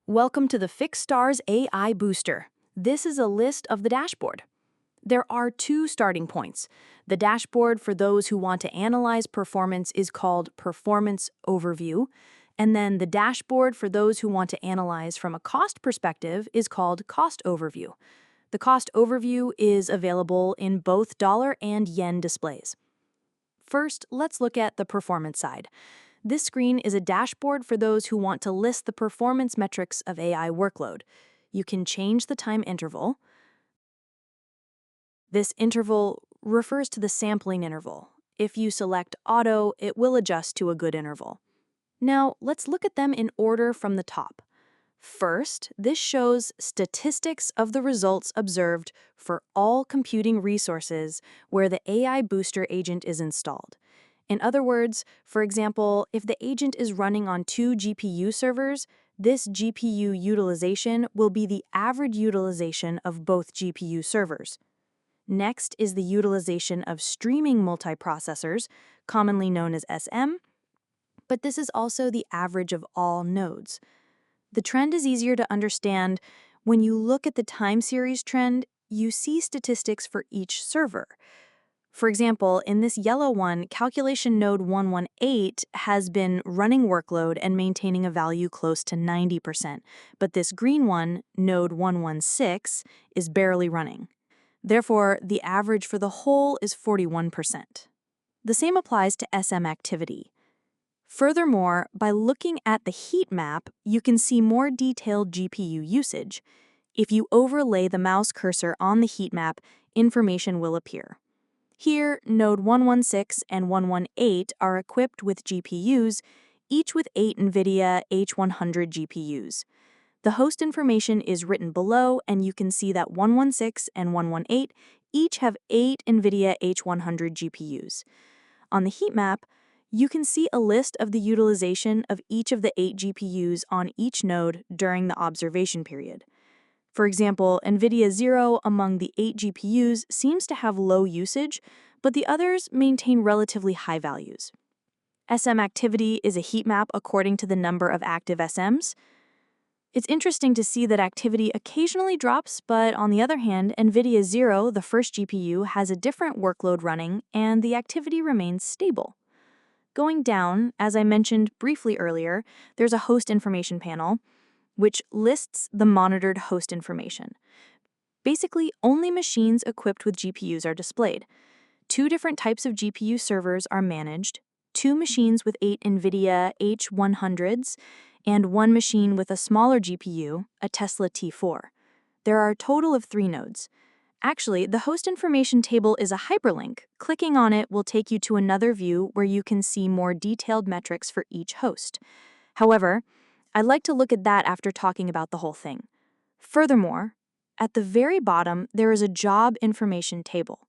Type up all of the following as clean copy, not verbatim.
Welcome to the Fixstars AI Booster. This is a list of the dashboard. There are two starting points. The dashboard for those who want to analyze performance is called Performance Overview, and then the dashboard for those who want to analyze from a cost perspective is called Cost Overview. The Cost Overview is available in both dollar and yen displays. First, let's look at the performance side. This screen is a dashboard for those who want to list the performance metrics of AI workload. You can change the time interval. This interval refers to the sampling interval. If you select Auto, it will adjust to a good interval. Now, let's look at them in order from the top. First, this shows statistics of the results observed for all computing resources where the AI Booster agent is installed. In other words, for example, if the agent is running on 2 GPU servers, this GPU utilization will be the average utilization of both GPU servers. Next is the utilization of streaming multiprocessors, commonly known as SM, but this is also the average of all nodes. The trend is easier to understand. When you look at the time series trend, you see statistics for each server. For example, in this yellow one, calculation node 118 has been running workload and maintaining a value close to 90%, but this green one, node 116, is barely running. Therefore, the average for the whole is 41%. The same applies to SM activity. Furthermore, by looking at the heat map, you can see more detailed GPU usage. If you overlay the mouse cursor on the heat map, information will appear. Here, node 116 and 118 are equipped with GPUs, each with 8 NVIDIA H100 GPUs. The host information is written below, and you can see that 116 and 118 each have 8 NVIDIA H100 GPUs. On the heat map, you can see a list of the utilization of each of the 8 GPUs on each node during the observation period. For example, NVIDIA 0 among the 8 GPUs seems to have low usage, but the others maintain relatively high values. SM activity is a heat map according to the number of active SMs. It's interesting to see that activity occasionally drops, but on the other hand, NVIDIA 0, the first GPU, has a different workload running, and the activity remains stable. Going down, as I mentioned briefly earlier, there's a host information panel, which lists the monitored host information. Basically, only machines equipped with GPUs are displayed. 2 different types of GPU servers are managed, 2 machines with 8 NVIDIA H100s, and 1 machine with a smaller GPU, a Tesla T4. There are a total of 3 nodes. Actually, the host information table is a hyperlink. Clicking on it will take you to another view where you can see more detailed metrics for each host. However, I'd like to look at that after talking about the whole thing. Furthermore, at the very bottom, there is a job information table.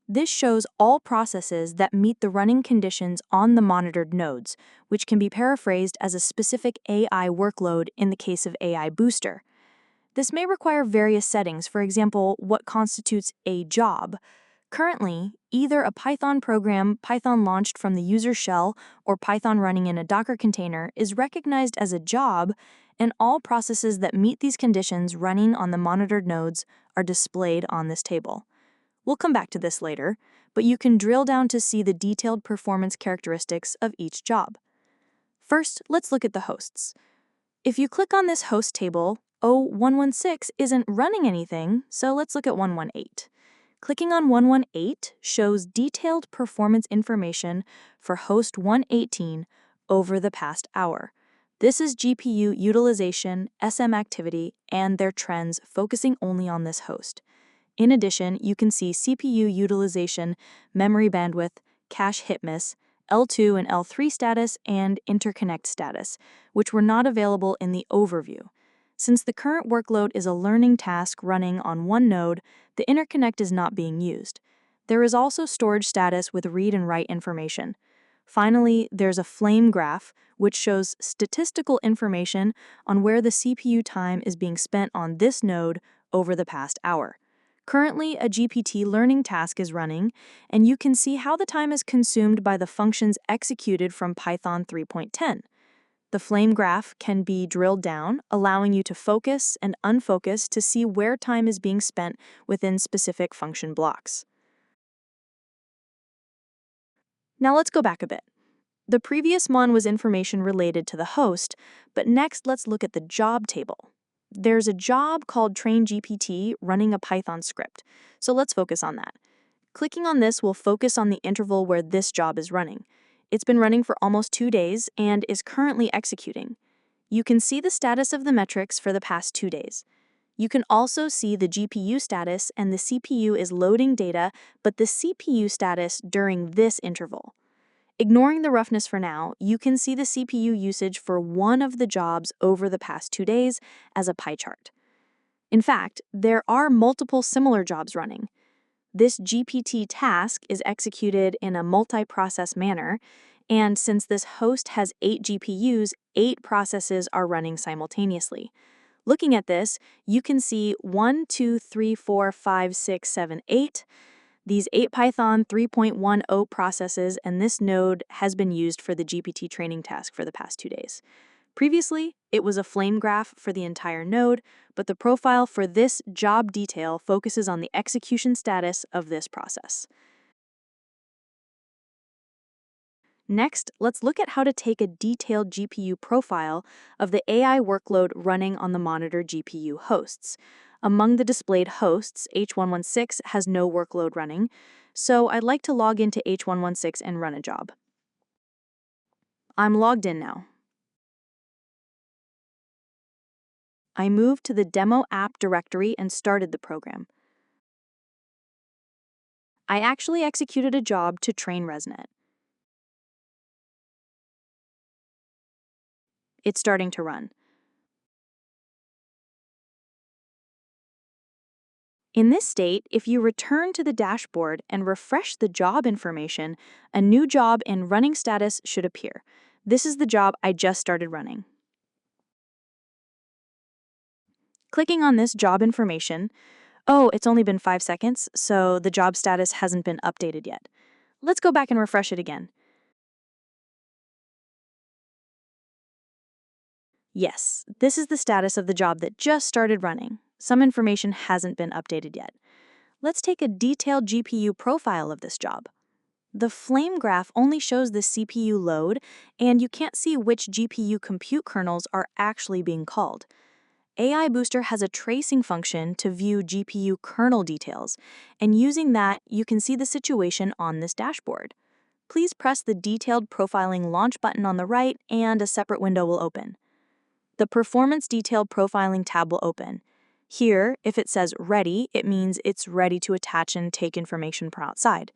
This shows all processes that meet the running conditions on the monitored nodes, which can be paraphrased as a specific AI workload in the case of AI Booster. This may require various settings, for example, what constitutes a job. Currently, either a Python program, Python launched from the user shell, or Python running in a Docker container is recognized as a job, and all processes that meet these conditions running on the monitored nodes are displayed on this table. We'll come back to this later, but you can drill down to see the detailed performance characteristics of each job. First, let's look at the hosts. If you click on this host table, 116 isn't running anything, so let's look at 118. Clicking on 118 shows detailed performance information for host 118 over the past hour. This is GPU utilization, SM activity, and their trends focusing only on this host. In addition, you can see CPU utilization, memory bandwidth, cache hit miss, L2 and L3 status, and interconnect status, which were not available in the overview. Since the current workload is a learning task running on one node, the interconnect is not being used. There is also storage status with read and write information. Finally, there's a flame graph, which shows statistical information on where the CPU time is being spent on this node over the past hour. Currently, a GPT learning task is running, and you can see how the time is consumed by the functions executed from Python 3.10. The flame graph can be drilled down, allowing you to focus and unfocus to see where time is being spent within specific function blocks. Now let's go back a bit. The previous one was information related to the host, but next let's look at the job table. There's a job called train running a Python script, so let's focus on that. Clicking on this will focus on the interval where this job is running. It's been running for almost 2 days and is currently executing. You can see the status of the metrics for the past 2 days. You can also see the GPU status, and the CPU is loading data, but the CPU status during this interval. Ignoring the roughness for now, you can see the CPU usage for one of the jobs over the past 2 days as a pie chart. In fact, there are multiple similar jobs running. This GPT task is executed in a multi-process manner, and since this host has 8 GPUs, 8 processes are running simultaneously. Looking at this, you can see 1, 2, 3, 4, 5, 6, 7, 8. These 8 Python 3.10 processes, and this node has been used for the GPT training task for the past 2 days. Previously, it was a flame graph for the entire node, but the profile for this job detail focuses on the execution status of this process. Next, let's look at how to take a detailed GPU profile of the AI workload running on the monitor GPU hosts. Among the displayed hosts, H116 has no workload running, so I'd like to log into H116 and run a job. I'm logged in now. I moved to the demo app directory and started the program. I actually executed a job to train ResNet. It's starting to run. In this state, if you return to the dashboard and refresh the job information, a new job in running status should appear. This is the job I just started running. Clicking on this job information, it's only been 5 seconds, so the job status hasn't been updated yet. Let's go back and refresh it again. Yes, this is the status of the job that just started running. Some information hasn't been updated yet. Let's take a detailed GPU profile of this job. The flame graph only shows the CPU load, and you can't see which GPU compute kernels are actually being called. AIBooster has a tracing function to view GPU kernel details, and using that, you can see the situation on this dashboard. Please press the Detailed Profiling Launch button on the right, and a separate window will open. The Performance Detailed Profiling tab will open. Here, if it says Ready, it means it's ready to attach and take information from outside.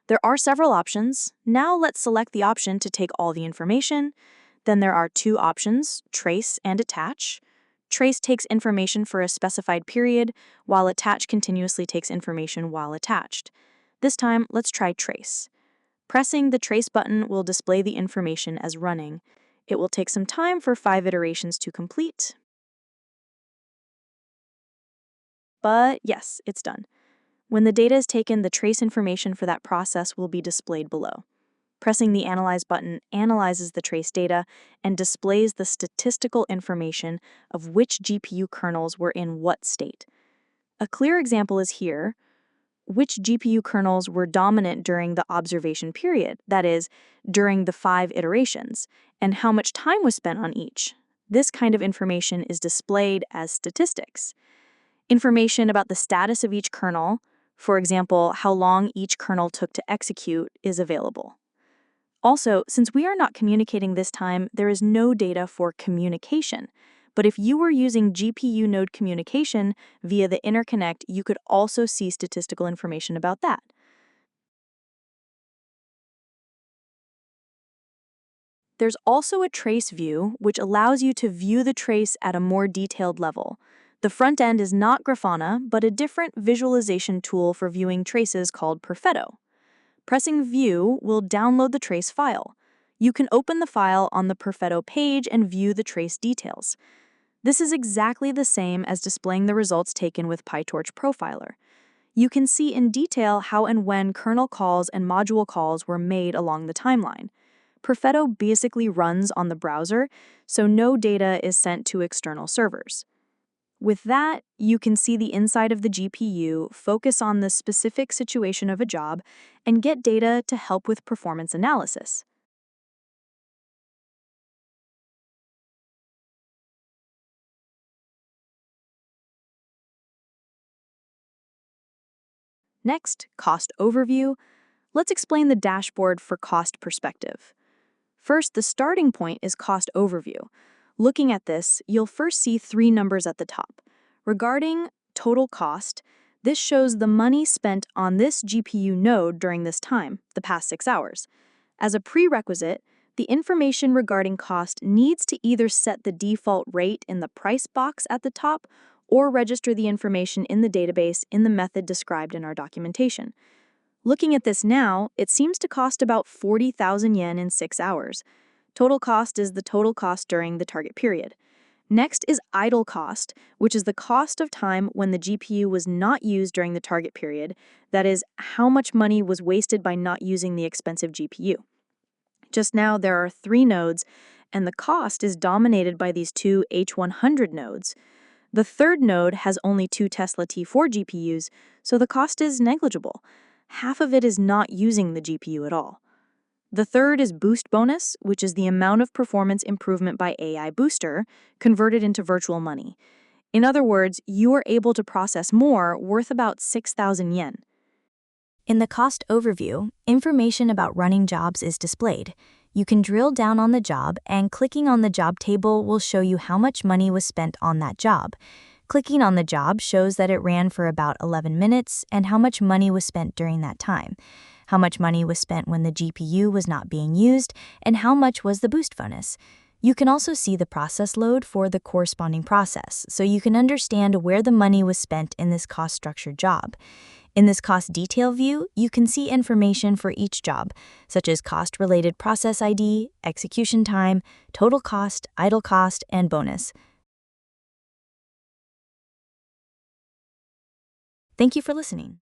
There are several options. Now let's select the option to take all the information. Then there are 2 options, Trace and Attach. Trace takes information for a specified period, while Attach continuously takes information while attached. This time, let's try Trace. Pressing the Trace button will display the information as running. It will take some time for 5 iterations to complete. But yes, it's done. When the data is taken, the trace information for that process will be displayed below. Pressing the Analyze button analyzes the trace data and displays the statistical information of which GPU kernels were in what state. A clear example is here, which GPU kernels were dominant during the observation period, that is, during the 5 iterations, and how much time was spent on each. This kind of information is displayed as statistics. Information about the status of each kernel, for example, how long each kernel took to execute, is available. Also, since we are not communicating this time, there is no data for communication. But if you were using GPU node communication via the interconnect, you could also see statistical information about that. There's also a trace view, which allows you to view the trace at a more detailed level. The front end is not Grafana, but a different visualization tool for viewing traces called Perfetto. Pressing View will download the trace file. You can open the file on the Perfetto page and view the trace details. This is exactly the same as displaying the results taken with PyTorch Profiler. You can see in detail how and when kernel calls and module calls were made along the timeline. Perfetto basically runs on the browser, so no data is sent to external servers. With that, you can see the inside of the GPU, focus on the specific situation of a job, and get data to help with performance analysis. Next, cost overview. Let's explain the dashboard for cost perspective. First, the starting point is cost overview. Looking at this, you'll first see three numbers at the top. Regarding total cost, this shows the money spent on this GPU node during this time, the past 6 hours. As a prerequisite, the information regarding cost needs to either set the default rate in the price box at the top or register the information in the database in the method described in our documentation. Looking at this now, it seems to cost about 40,000 yen in 6 hours. Total cost is the total cost during the target period. Next is idle cost, which is the cost of time when the GPU was not used during the target period, that is, how much money was wasted by not using the expensive GPU. Just now, there are 3 nodes, and the cost is dominated by these 2 H100 nodes. The third node has only 2 Tesla T4 GPUs, so the cost is negligible. Half of it is not using the GPU at all. The third is boost bonus, which is the amount of performance improvement by AIBooster converted into virtual money. In other words, you are able to process more, worth about 6,000 yen. In the cost overview, information about running jobs is displayed. You can drill down on the job, and clicking on the job table will show you how much money was spent on that job. Clicking on the job shows that it ran for about 11 minutes and how much money was spent during that time. How much money was spent when the GPU was not being used, and how much was the boost bonus. You can also see the process load for the corresponding process, so you can understand where the money was spent in this cost structure job. In this cost detail view, you can see information for each job, such as cost-related process ID, execution time, total cost, idle cost, and bonus. Thank you for listening.